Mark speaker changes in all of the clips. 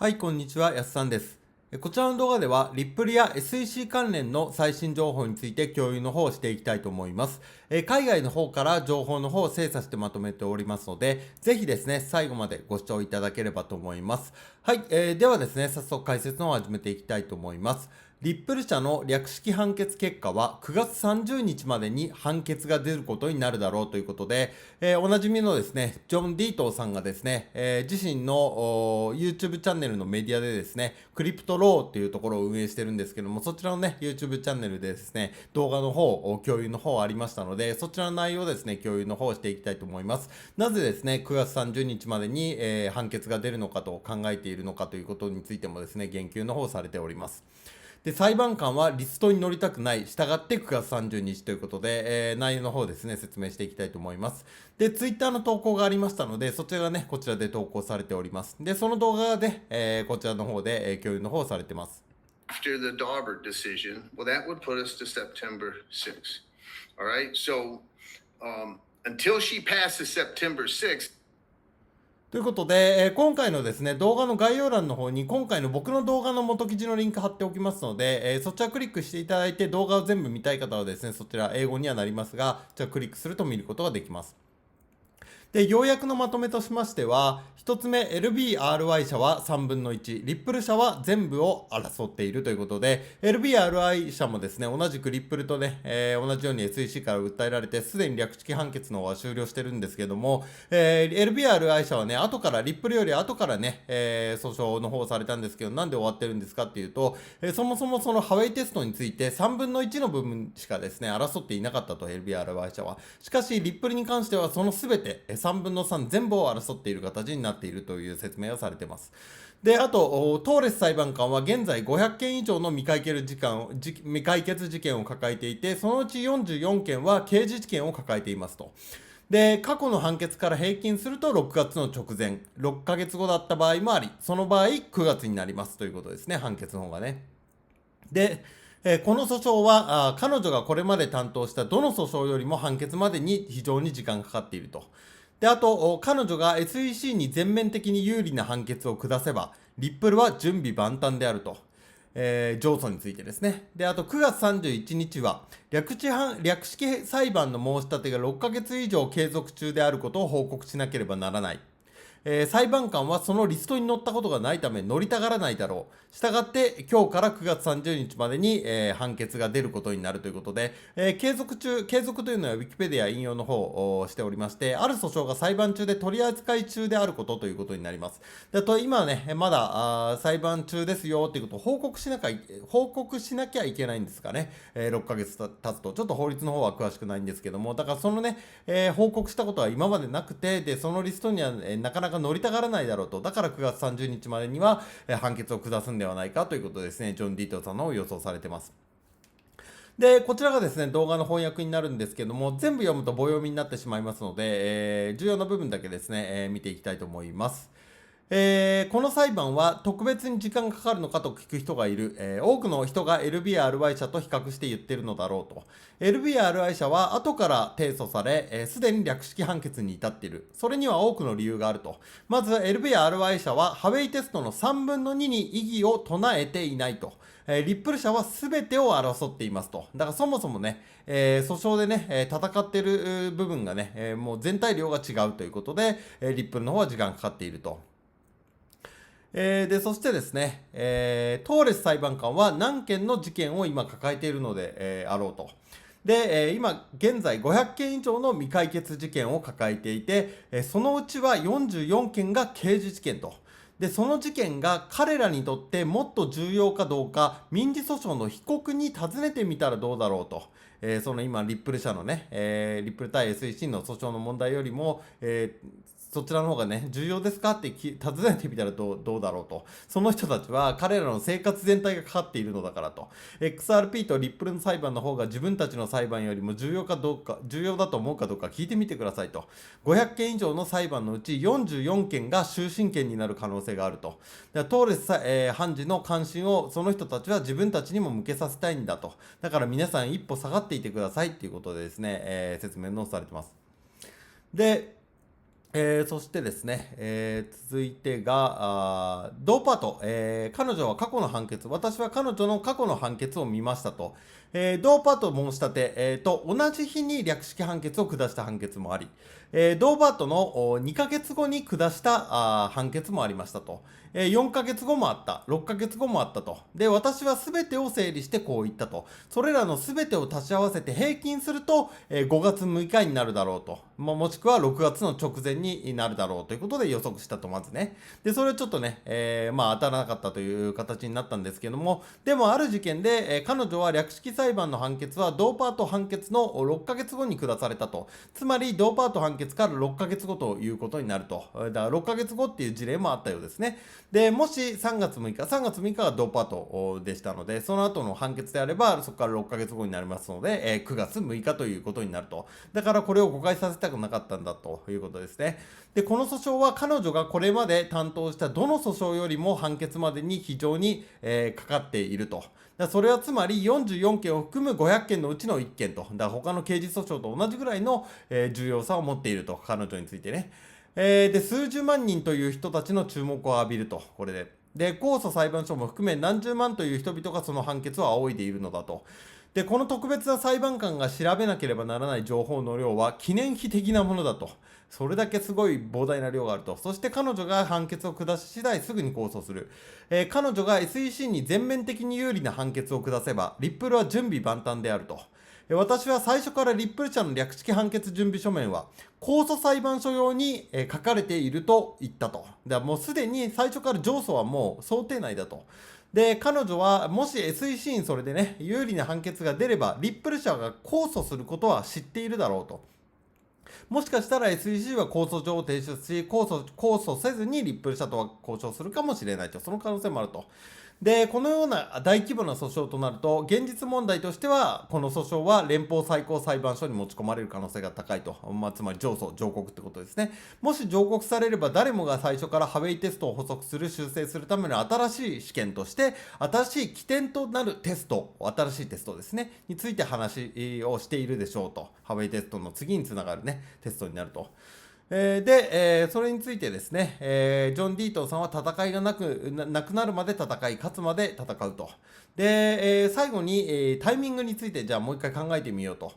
Speaker 1: はい、こんにちは、やすさんです。こちらの動画では、リップルや SEC 関連の最新情報について共有の方をしていきたいと思います。海外の方から情報の方を精査してまとめておりますので、ぜひですね、最後までご視聴いただければと思います。はい、ではですね、早速解説の方を始めていきたいと思います。リップル社の略式判決結果は9月30日までに判決が出ることになるだろうということで、おなじみのですね、ジョン・ディートーさんがですね、自身のYouTube チャンネルのメディアでですね、クリプトローっていうところを運営してるんですけども、そちらのね、YouTube チャンネルでですね、動画の方、共有の方ありましたので、そちらの内容をですね、共有の方をしていきたいと思います。なぜですね、9月30日までに、判決が出るのかと考えているのかということについてもですね、言及の方されております。で、裁判官はリストに乗りたくない、従って9月30日ということで、内容の方ですね、説明していきたいと思います。で、ツイッターの投稿がありましたので、そちらがね、こちらで投稿されております。で、その動画で、こちらの方で、共有の方されてます。
Speaker 2: After the Daubert decision, well, that would put us to September 6th. All right. So until she passes September 6th,
Speaker 1: ということで、今回のですね、動画の概要欄の方に、今回の僕の動画の元記事のリンク貼っておきますので、そちらクリックしていただいて、動画を全部見たい方はですね、そちら英語にはなりますが、じゃあクリックすると見ることができます。で、要約のまとめとしましては、1つ目、LBRY 社は3分の1、リップル社は全部を争っているということで、LBRY 社もですね、同じくリップルとね、同じように SEC から訴えられて、すでに略式判決の方は終了してるんですけども、LBRY 社はね、後から、リップルより後からね、訴訟の方をされたんですけど、なんで終わってるんですかっていうと、そもそもそのハワイテストについて3分の1の部分しかですね、争っていなかったと、LBRY 社は。しかし、リップルに関してはその全て、3分の3全部を争っている形になっているという説明をされています。で、あと、トーレス裁判官は現在500件以上の未解決事件を抱えていて、そのうち44件は刑事事件を抱えていますと。で、過去の判決から平均すると6月の直前、6ヶ月後だった場合もあり、その場合9月になりますということですね、判決の方がね。で、この訴訟は彼女がこれまで担当したどの訴訟よりも判決までに非常に時間がかかっていると。で、あと、彼女が SEC に全面的に有利な判決を下せば、リップルは準備万端であると。上訴についてですね。で、あと9月31日は略式裁判の申し立てが6ヶ月以上継続中であることを報告しなければならない。裁判官はそのリストに載ったことがないため乗りたがらないだろう。したがって今日から9月30日までに、判決が出ることになるということで、継続というのは Wikipedia 引用の方をしておりまして、ある訴訟が裁判中で取り扱い中であることということになります。でと今はね、まだ裁判中ですよということを報告しなきゃいけないんですかね。6ヶ月経つと、ちょっと法律の方は詳しくないんですけども、だからそのね、報告したことは今までなくて、で、そのリストには、なかなか乗りたがらないだろうと。だから9月30日までには、判決を下すんではないかということですね、ジョン・ディートさんの予想されています。で、こちらがですね、動画の翻訳になるんですけども、全部読むと棒読みになってしまいますので、重要な部分だけですね、見ていきたいと思います。この裁判は特別に時間がかかるのかと聞く人がいる、多くの人が LBRY 社と比較して言ってるのだろうと。LBRY 社は後から提訴され、すでに略式判決に至っている。それには多くの理由があると。まず LBRY 社はハウェイテストの3分の2に異議を唱えていないと。リップル社は全てを争っていますと。だからそもそもね、訴訟でね、戦っている部分がね、もう全体量が違うということで、リップルの方は時間かかっていると。で、そしてですね、トーレス裁判官は何件の事件を今抱えているので、あろうと。で、今現在500件以上の未解決事件を抱えていて、そのうちは44件が刑事事件と。で、その事件が彼らにとってもっと重要かどうか、民事訴訟の被告に尋ねてみたらどうだろうと。その今、リップル社のね、リップル対 SEC の訴訟の問題よりも、そちらの方がね、重要ですかって尋ねてみたらどうだろうと。その人たちは彼らの生活全体がかかっているのだからと。XRP とリップルの裁判の方が自分たちの裁判よりも重要だと思うかどうか聞いてみてくださいと。500件以上の裁判のうち44件が終身権になる可能性があると。トーレス、判事の関心をその人たちは自分たちにも向けさせたいんだと。だから皆さん一歩下がっていてくださいっていうことでですね、説明のされてます。で、そしてですね、続いてが、同パート、彼女は過去の判決、私は彼女の過去の判決を見ましたと。同パート申し立て、と同じ日に略式判決を下した判決もあり、同パートの2ヶ月後に下した判決もありましたと。4ヶ月後もあった、6ヶ月後もあったと。で、私は全てを整理してこう言ったと。それらの全てを足し合わせて平均すると、5月6日になるだろうと。もしくは6月の直前になるだろうということで予測したと、まずね。で、それをちょっとね、当たらなかったという形になったんですけども、でもある事件で、彼女は略式裁判の判決は同パート判決の6ヶ月後に下されたと。つまり同パート判決から6ヶ月後ということになると。だから6ヶ月後っていう事例もあったようですね。で、もし3月6日が同パートでしたので、その後の判決であれば、そこから6ヶ月後になりますので、9月6日ということになると。だからこれを誤解させたくなかったんだということですね。で、この訴訟は彼女がこれまで担当したどの訴訟よりも判決までに非常に、かかっていると。それはつまり44件を含む500件のうちの1件と。だから他の刑事訴訟と同じぐらいの、重要さを持っていると。彼女についてね。で、数十万人という人たちの注目を浴びると。これで。で、控訴裁判所も含め何十万という人々がその判決を仰いでいるのだと。で、この特別な裁判官が調べなければならない情報の量は記念碑的なものだと。それだけすごい膨大な量があると。そして彼女が判決を下し次第すぐに控訴する。彼女が SEC に全面的に有利な判決を下せば、リップルは準備万端であると。私は最初からリップル社の略式判決準備書面は控訴裁判所用に書かれていると言ったと。だからもうすでに最初から上訴はもう想定内だと。で、彼女はもし SEC にそれでね、有利な判決が出れば、リップル社が控訴することは知っているだろうと。もしかしたら SEC は控訴状を提出し、控訴せずにリップル社とは交渉するかもしれないと。その可能性もあると。で、このような大規模な訴訟となると、現実問題としては、この訴訟は連邦最高裁判所に持ち込まれる可能性が高いと。つまり上訴、上告ってことですね。もし上告されれば、誰もが最初からハウェイテストを補足する、修正するための新しい試験として、新しい起点となるテスト、新しいテストですね、について話をしているでしょうと。ハウェイテストの次につながるね、テストになると。で、それについてですね、ジョン・ディートンさんは戦いがなくなるまで戦い、勝つまで戦うと。で、最後に、タイミングについてじゃあもう一回考えてみようと。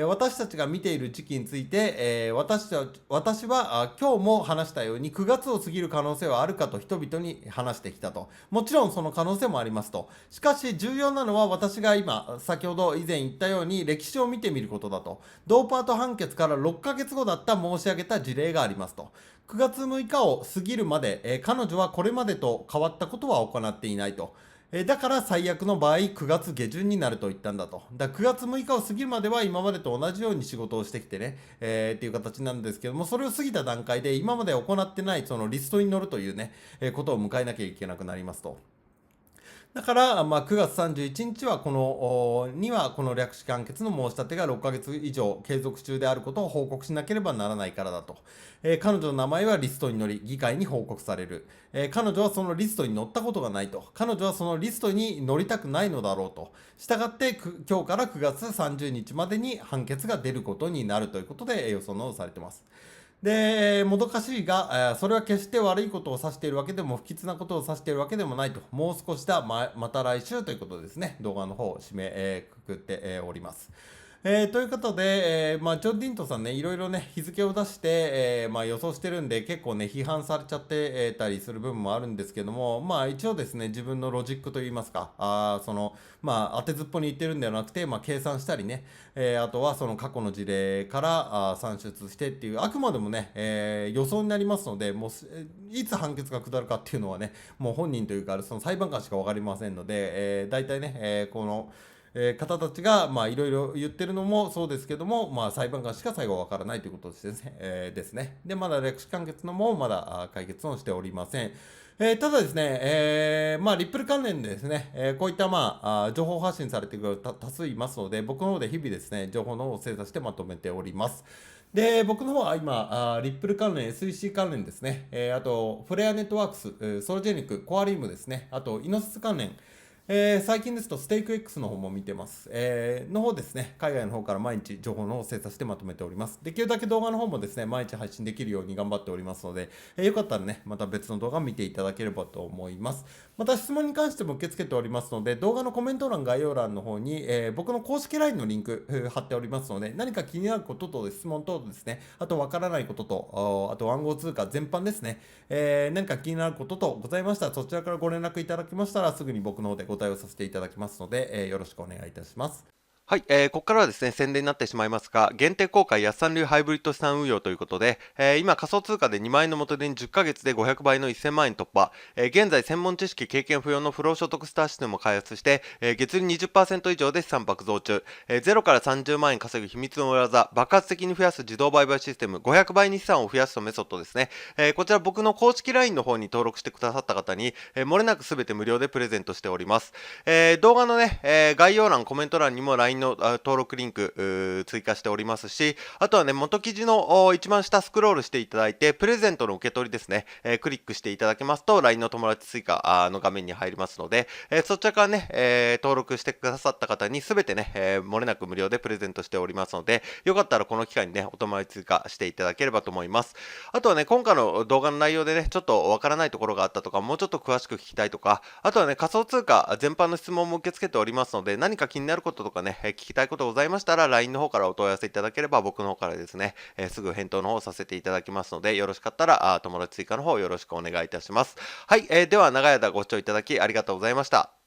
Speaker 1: 私たちが見ている時期について、私は今日も話したように9月を過ぎる可能性はあるかと人々に話してきたと。もちろんその可能性もありますと。しかし重要なのは私が今、先ほど以前言ったように歴史を見てみることだと。同パート判決から6ヶ月後だった申し上げた事例がありますと。9月6日を過ぎるまで、彼女はこれまでと変わったことは行っていないと。だから最悪の場合9月下旬になると言ったんだと。だから9月6日を過ぎるまでは今までと同じように仕事をしてきてね、っていう形なんですけども、それを過ぎた段階で今まで行ってないそのリストに乗るというね、ことを迎えなきゃいけなくなりますと。だから、9月31日はこの略式判決の申し立てが6ヶ月以上継続中であることを報告しなければならないからだと。彼女の名前はリストに載り、議会に報告される。彼女はそのリストに載ったことがないと。彼女はそのリストに載りたくないのだろうと。したがって、今日から9月30日までに判決が出ることになるということで予想されています。で、もどかしいが、それは決して悪いことを指しているわけでも、不吉なことを指しているわけでもないと、もう少しだ、また来週ということですね、動画の方をくくって、おります。ということで、ジョン・ディントンさんね、いろいろね、日付を出して、予想してるんで、結構ね、批判されちゃってたりする部分もあるんですけども、一応ですね、自分のロジックといいますか、当てずっぽに言ってるんではなくて、計算したりね、あとはその過去の事例から算出してっていう、あくまでもね、予想になりますので、もう、いつ判決が下るかっていうのはね、もう本人というか、その裁判官しかわかりませんので、大体ね、この、方たちがいろいろ言ってるのもそうですけども、裁判官しか最後わからないということですね。で、まだ歴史判決のもまだ解決をしておりません。ただですね、リップル関連でですね、こういった情報発信されている方多数いますので、僕の方で日々ですね、情報の方を精査してまとめております。で、僕の方は今、リップル関連、SEC 関連ですね、あと、フレアネットワークス、ソルジェニック、コアリウムですね、あと、イノシス関連、最近ですとステーク X の方も見てます。の方ですね、海外の方から毎日情報の方を精査してまとめております。できるだけ動画の方もですね、毎日配信できるように頑張っておりますので、よかったらね、また別の動画を見ていただければと思います。また質問に関しても受け付けておりますので、動画のコメント欄、概要欄の方に、僕の公式 LINE のリンク貼っておりますので、何か気になることと質問等ですね、あとわからないことと、あと暗号通貨全般ですね、何か気になることとございましたら、そちらからご連絡いただきましたら、すぐに僕の方でご対応させていただきますので、よろしくお願いいたします。
Speaker 3: はい、ここからはですね、宣伝になってしまいますが、限定公開安さん流ハイブリッド資産運用ということで、今仮想通貨で2万円の元手に10ヶ月で500倍の1000万円突破、現在専門知識経験不要の不労所得スターシステムを開発して、月利 20% 以上で資産爆増中、0から30万円稼ぐ秘密の裏技、爆発的に増やす自動売買システム、500倍に資産を増やすとメソッドですね。こちら僕の公式 LINE の方に登録してくださった方に、漏れなくすべて無料でプレゼントしております。動画のね、概要欄、コメント欄にも LINEの登録リンク追加しておりますし、あとはね、元記事の一番下スクロールしていただいて、プレゼントの受け取りですね、クリックしていただけますと、LINE の友達追加の画面に入りますので、そちらからね、登録してくださった方にすべてね、漏れなく無料でプレゼントしておりますので、よかったらこの機会にね、お友達追加していただければと思います。あとはね、今回の動画の内容でね、ちょっとわからないところがあったとか、もうちょっと詳しく聞きたいとか、あとはね、仮想通貨全般の質問も受け付けておりますので、何か気になることとかね、聞きたいことございましたら、LINE の方からお問い合わせいただければ、僕の方からですね、すぐ返答の方させていただきますので、よろしかったら、友達追加の方よろしくお願いいたします。はい、では長い間ご視聴いただきありがとうございました。